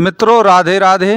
मित्रों राधे राधे।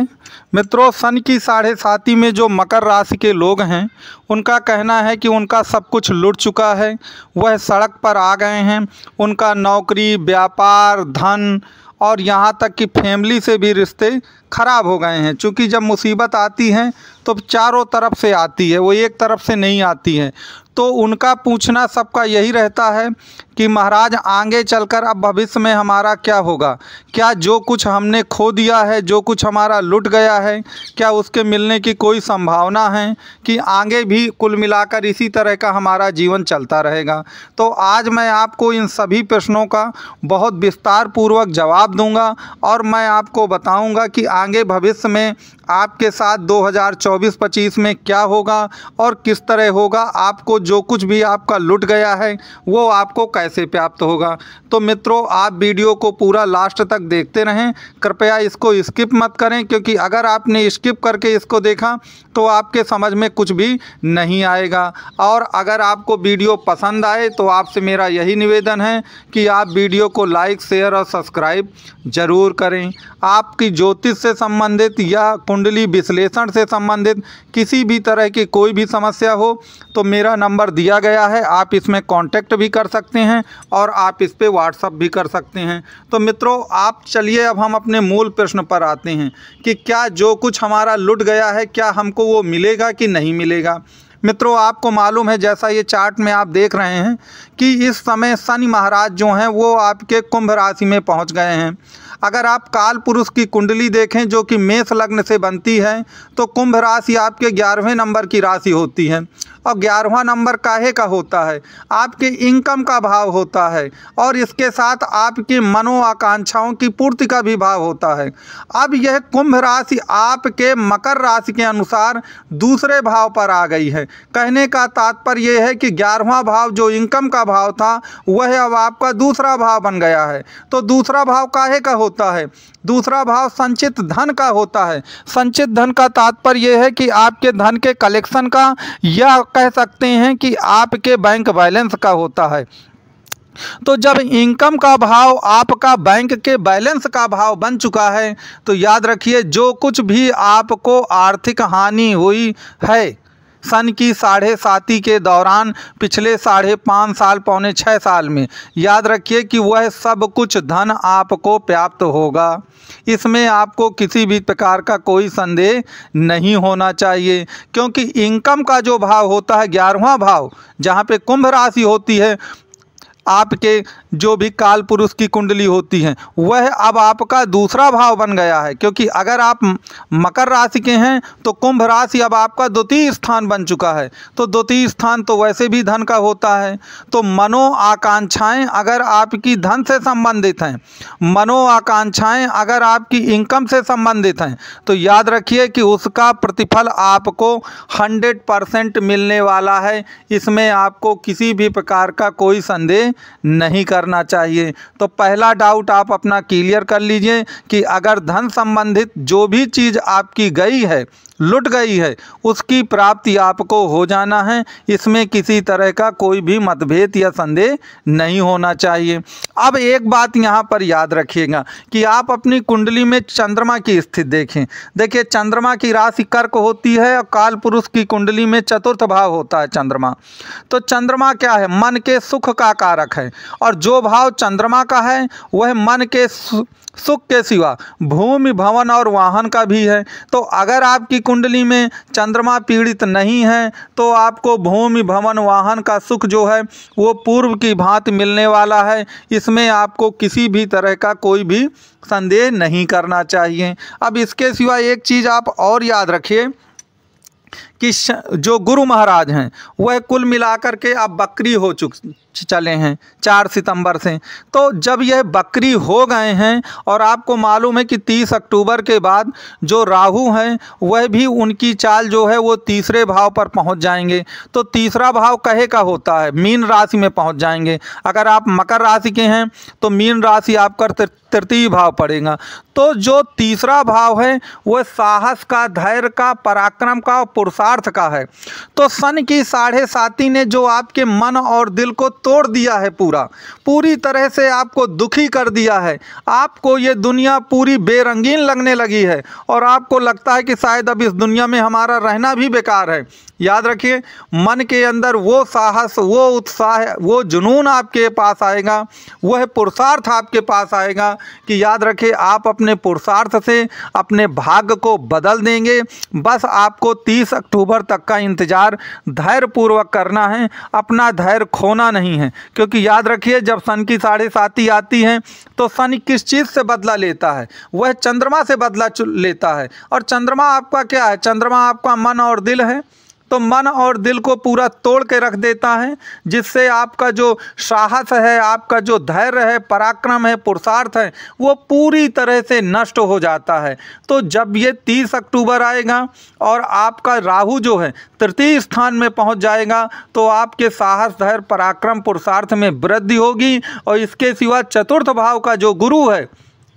मित्रों सन की 7.5 में जो मकर राशि के लोग हैं उनका कहना है कि उनका सब कुछ लुट चुका है, वह सड़क पर आ गए हैं। उनका नौकरी, व्यापार, धन और यहाँ तक कि फैमिली से भी रिश्ते ख़राब हो गए हैं। क्योंकि जब मुसीबत आती है तो चारों तरफ से आती है, वो एक तरफ से नहीं आती है। तो उनका पूछना सबका यही रहता है कि महाराज आगे चलकर अब भविष्य में हमारा क्या होगा? क्या जो कुछ हमने खो दिया है, जो कुछ हमारा लुट गया है, क्या उसके मिलने की कोई संभावना है कि आगे भी कुल मिलाकर इसी तरह का हमारा जीवन चलता रहेगा? तो आज मैं आपको इन सभी प्रश्नों का बहुत विस्तार पूर्वक जवाब दूंगा और मैं आपको बताऊंगा कि आगे भविष्य में आपके साथ 2024-25 में क्या होगा और किस तरह होगा। आपको जो कुछ भी आपका लुट गया है वो आपको कैसे प्राप्त होगा। तो मित्रों आप वीडियो को पूरा लास्ट तक देखते रहें, कृपया इसको स्किप मत करें, क्योंकि अगर आपने स्किप करके इसको देखा तो आपके समझ में कुछ भी नहीं आएगा। और अगर आपको वीडियो पसंद आए तो आपसे मेरा यही निवेदन है कि आप वीडियो को लाइक, शेयर और सब्सक्राइब ज़रूर करें। आपकी ज्योतिष से संबंधित या कुंडली विश्लेषण से संबंधित किसी भी तरह की कोई भी समस्या हो तो मेरा नंबर दिया गया है, आप इसमें कांटेक्ट भी कर सकते हैं और आप इस पे व्हाट्सअप भी कर सकते हैं। तो मित्रों आप चलिए अब हम अपने मूल प्रश्न पर आते हैं कि क्या जो कुछ हमारा लुट गया है क्या हमको वो मिलेगा कि नहीं मिलेगा। मित्रों आपको मालूम है, जैसा ये चार्ट में आप देख रहे हैं कि इस समय शनि महाराज जो हैं वो आपके कुंभ राशि में पहुंच गए हैं। अगर आप काल पुरुष की कुंडली देखें जो कि मेष लग्न से बनती है तो कुंभ राशि आपके 11वें नंबर की राशि होती है। और 11वां नंबर काहे का होता है? आपके इनकम का भाव होता है और इसके साथ आपकी मनोआकांक्षाओं की पूर्ति का भी भाव होता है। अब यह कुंभ राशि आपके मकर राशि के अनुसार दूसरे भाव पर आ गई है। कहने का तात्पर्य यह है कि 11वां भाव जो इनकम का भाव था वह अब आपका दूसरा भाव बन गया है। तो दूसरा भाव काहे का होता है? दूसरा भाव संचित धन का होता है। संचित धन का तात्पर्य यह है कि आपके धन के कलेक्शन का, या कह सकते हैं कि आपके बैंक बैलेंस का होता है। तो जब इनकम का भाव आपका बैंक के बैलेंस का भाव बन चुका है तो याद रखिए जो कुछ भी आपको आर्थिक हानि हुई है सन की 7.5 के दौरान पिछले 5.5 साल, पौने 6 साल में, याद रखिए कि वह सब कुछ धन आपको प्राप्त होगा। इसमें आपको किसी भी प्रकार का कोई संदेह नहीं होना चाहिए, क्योंकि इनकम का जो भाव होता है 11वां भाव जहाँ पे कुंभ राशि होती है, आपके जो भी काल पुरुष की कुंडली होती है वह अब आपका दूसरा भाव बन गया है। क्योंकि अगर आप मकर राशि के हैं तो कुंभ राशि अब आपका द्वितीय स्थान बन चुका है। तो द्वितीय स्थान तो वैसे भी धन का होता है। तो मनो आकांक्षाएँ अगर आपकी धन से संबंधित हैं, मनो आकांक्षाएँ अगर आपकी इनकम से संबंधित हैं, तो याद रखिए कि उसका प्रतिफल आपको 100% मिलने वाला है। इसमें आपको किसी भी प्रकार का कोई संदेह नहीं करना चाहिए। तो पहला डाउट आप अपना क्लियर कर लीजिए कि अगर धन संबंधित जो भी चीज़ आपकी गई है, लुट गई है, उसकी प्राप्ति आपको हो जाना है। इसमें किसी तरह का कोई भी मतभेद या संदेह नहीं होना चाहिए। अब एक बात यहाँ पर याद रखिएगा कि आप अपनी कुंडली में चंद्रमा की स्थिति देखें। देखिए चंद्रमा की राशि कर्क होती है और काल पुरुष की कुंडली में चतुर्थ भाव होता है चंद्रमा। तो चंद्रमा क्या है? मन के सुख का कारक है। और जो भाव चंद्रमा का है वह मन के सुख के सिवा भूमि, भवन और वाहन का भी है। तो अगर आपकी कुंडली में चंद्रमा पीड़ित नहीं है तो आपको भूमि, भवन, वाहन का सुख जो है वो पूर्व की भांति मिलने वाला है। इसमें आपको किसी भी तरह का कोई भी संदेह नहीं करना चाहिए। अब इसके सिवा एक चीज़ आप और याद रखिए कि जो गुरु महाराज हैं वह कुल मिलाकर के अब बकरी हो चले हैं 4 सितंबर से। तो जब यह बकरी हो गए हैं और आपको मालूम है कि 30 अक्टूबर के बाद जो राहु हैं वह भी उनकी चाल जो है वो तीसरे भाव पर पहुंच जाएंगे। तो तीसरा भाव कहे का होता है? मीन राशि में पहुंच जाएंगे। अगर आप मकर राशि के हैं तो मीन राशि आपका तृतीय भाव पड़ेगा। तो जो तीसरा भाव है वह साहस का, धैर्य का, पराक्रम का, पुरुषार्थ पुरुषार्थ का है। तो सन की साढ़े साती ने जो आपके मन और दिल को तोड़ दिया है, पूरी तरह से आपको दुखी कर दिया है, आपको ये दुनिया पूरी बेरंगीन लगने लगी है और आपको लगता है कि शायद अब इस दुनिया में हमारा रहना भी बेकार है। याद रखिए, मन के अंदर वो साहस, वो उत्साह, वो जुनून आपके पास आएगा, वह पुरुषार्थ आपके पास आएगा कि याद रखिए आप अपने पुरुषार्थ से अपने भाग्य को बदल देंगे। बस आपको 30 अक्टूबर तक का इंतज़ार धैर्यपूर्वक करना है, अपना धैर्य खोना नहीं है। क्योंकि याद रखिए, जब सन की साढ़े साती आती है तो सन किस चीज़ से बदला लेता है? वह चंद्रमा से बदला लेता है। और चंद्रमा आपका क्या है? चंद्रमा आपका मन और दिल है। तो मन और दिल को पूरा तोड़ के रख देता है, जिससे आपका जो साहस है, आपका जो धैर्य है, पराक्रम है, पुरुषार्थ है, वो पूरी तरह से नष्ट हो जाता है। तो जब ये 30 अक्टूबर आएगा और आपका राहु जो है तृतीय स्थान में पहुंच जाएगा, तो आपके साहस, धैर्य, पराक्रम, पुरुषार्थ में वृद्धि होगी। और इसके सिवा चतुर्थ भाव का जो गुरु है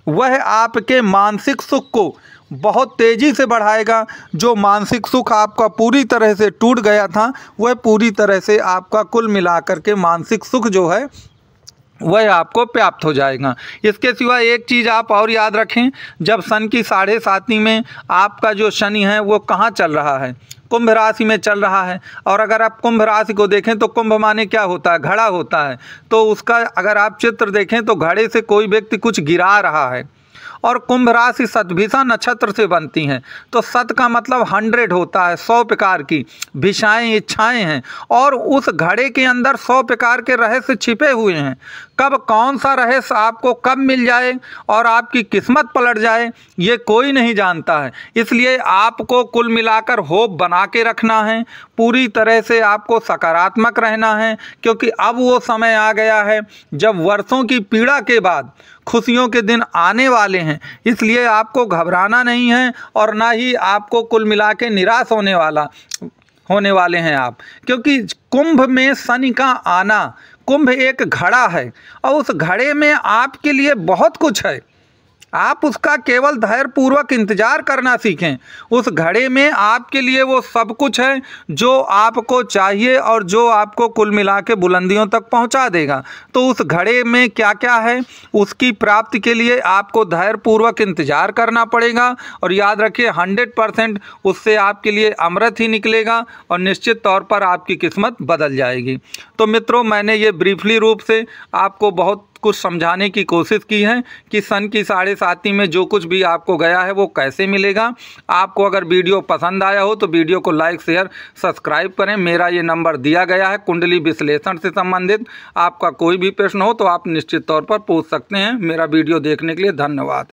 वह आपके मानसिक सुख को बहुत तेज़ी से बढ़ाएगा। जो मानसिक सुख आपका पूरी तरह से टूट गया था, वह पूरी तरह से आपका कुल मिलाकर के मानसिक सुख जो है वह आपको प्राप्त हो जाएगा। इसके सिवा एक चीज़ आप और याद रखें, जब सन की साढ़े साती में आपका जो शनि है वो कहाँ चल रहा है? कुंभ राशि में चल रहा है। और अगर आप कुंभ राशि को देखें तो कुंभ माने क्या होता है? घड़ा होता है। तो उसका अगर आप चित्र देखें तो घड़े से कोई व्यक्ति कुछ गिरा रहा है। और कुंभ राशि शतभिषा नक्षत्र से बनती हैं। तो शत का मतलब 100 होता है, 100 प्रकार की भिषाएँ, इच्छाएं हैं। और उस घड़े के अंदर 100 प्रकार के रहस्य छिपे हुए हैं। कब कौन सा रहस्य आपको कब मिल जाए और आपकी किस्मत पलट जाए, ये कोई नहीं जानता है। इसलिए आपको कुल मिलाकर होप बना के रखना है, पूरी तरह से आपको सकारात्मक रहना है। क्योंकि अब वो समय आ गया है जब वर्षों की पीड़ा के बाद खुशियों के दिन आने वाले हैं। इसलिए आपको घबराना नहीं है और ना ही आपको कुल मिला के निराश होने वाले हैं आप। क्योंकि कुंभ में शनि का आना, कुंभ एक घड़ा है और उस घड़े में आपके लिए बहुत कुछ है। आप उसका केवल धैर्यपूर्वक इंतज़ार करना सीखें। उस घड़े में आपके लिए वो सब कुछ है जो आपको चाहिए और जो आपको कुल मिला के बुलंदियों तक पहुंचा देगा। तो उस घड़े में क्या क्या है, उसकी प्राप्ति के लिए आपको धैर्यपूर्वक इंतज़ार करना पड़ेगा। और याद रखिए 100% उससे आपके लिए अमृत ही निकलेगा और निश्चित तौर पर आपकी किस्मत बदल जाएगी। तो मित्रों, मैंने ये ब्रीफली रूप से आपको बहुत कुछ समझाने की कोशिश की है कि सन की साढ़े साती में जो कुछ भी आपको गया है वो कैसे मिलेगा। आपको अगर वीडियो पसंद आया हो तो वीडियो को लाइक, शेयर, सब्सक्राइब करें। मेरा ये नंबर दिया गया है। कुंडली विश्लेषण से संबंधित आपका कोई भी प्रश्न हो तो आप निश्चित तौर पर पूछ सकते हैं। मेरा वीडियो देखने के लिए धन्यवाद।